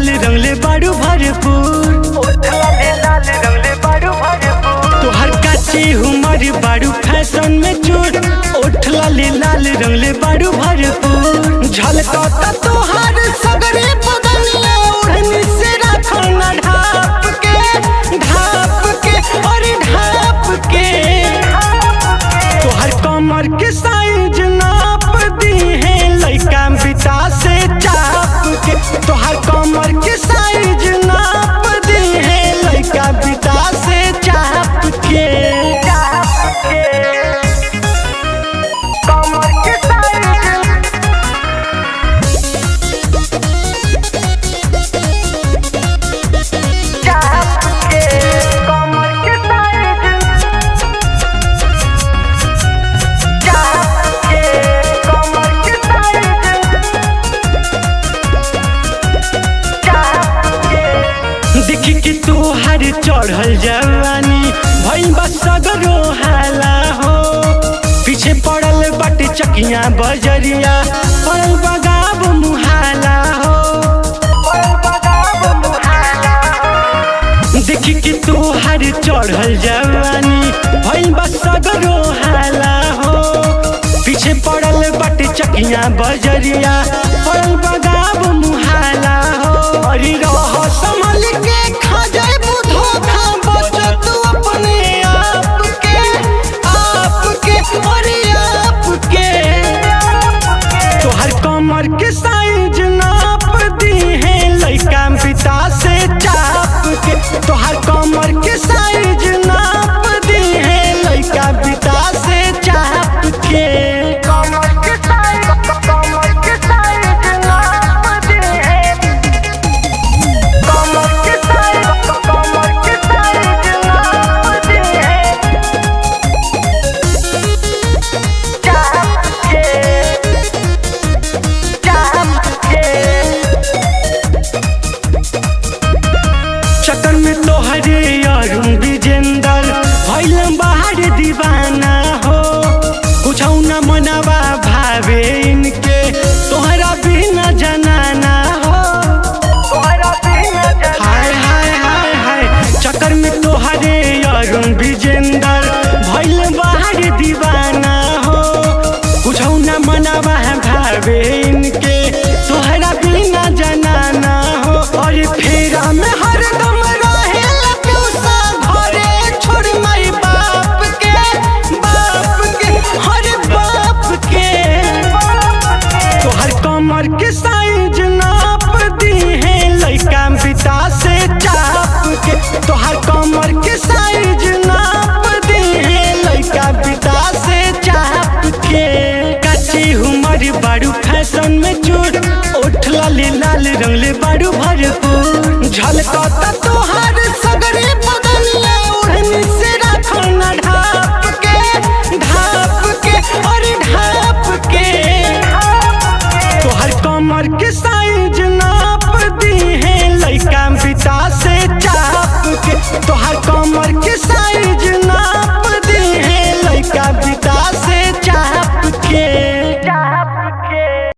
लाल रंगले बाड़ू भरपूर, तोहर काची हुमर बाड़ू फैशन में चूर। ओठ लाले लाल रंगले बाड़ू भरपूर, झलकता तोहर सगरे बदनिया। ओढ़नी से रखना ढाप के और ढाप के। तोहर कमर के साइज नाप दी है लइका बिता से चाप के। तोहर कमर के साइज नाप दी है लइका बिता से चाप के। कमर के देखी कि तोहर चढ़ल जवानी भइल बा सगरो हाला हो। पीछे पड़ल बाटे चकिया बजरिया, पड़ल बगाब मुहाला हो। देखी कि तोहर चढ़ल जवानी भइल बा सगरो हाला हो। पीछे पड़ल बाटे चकिया बजरिया, पड़ल बगाब मुहाला हो। अरे रह संभल के खा जाए धोखा, बचो तू अपने आप के अरे आप के। तोहर कमर के साइज नाप दी है लइका बिता से चाप के। तोहर कमर के साइज नाप दी है लइका बिता से चाप के। कमर के साइज नाप दी है, कमर के साइज नाप दी है चाप के। चक्कर में तोहरे अरुण विजेंदर भइल बाहर दीवाना हो। कुछ न मनवा भावे इनके तोहरा बिना जनाना हो। हाय हाय हाय हाय, चक्कर में तोहरे अरुण विजेंदर भइल बाहर दीवाना हो। कुछ न मनवा भावे इनके तोहरा बिना जनाना हो। और फेरा में हरदम कमर के साइज नाप दी है लइका बिता से चाप के। तोहर कमर के साइज नाप दी है लइका बिता से चाप के। काची हुमर बाड़ू फैशन में चूर, ओठ लाले लाल रंगले बाड़ू भरपूर, झलकता तोहर सगरे बदनिया। ओढ़नी से रखना ढाप के और ढाप के। तोहर कमर के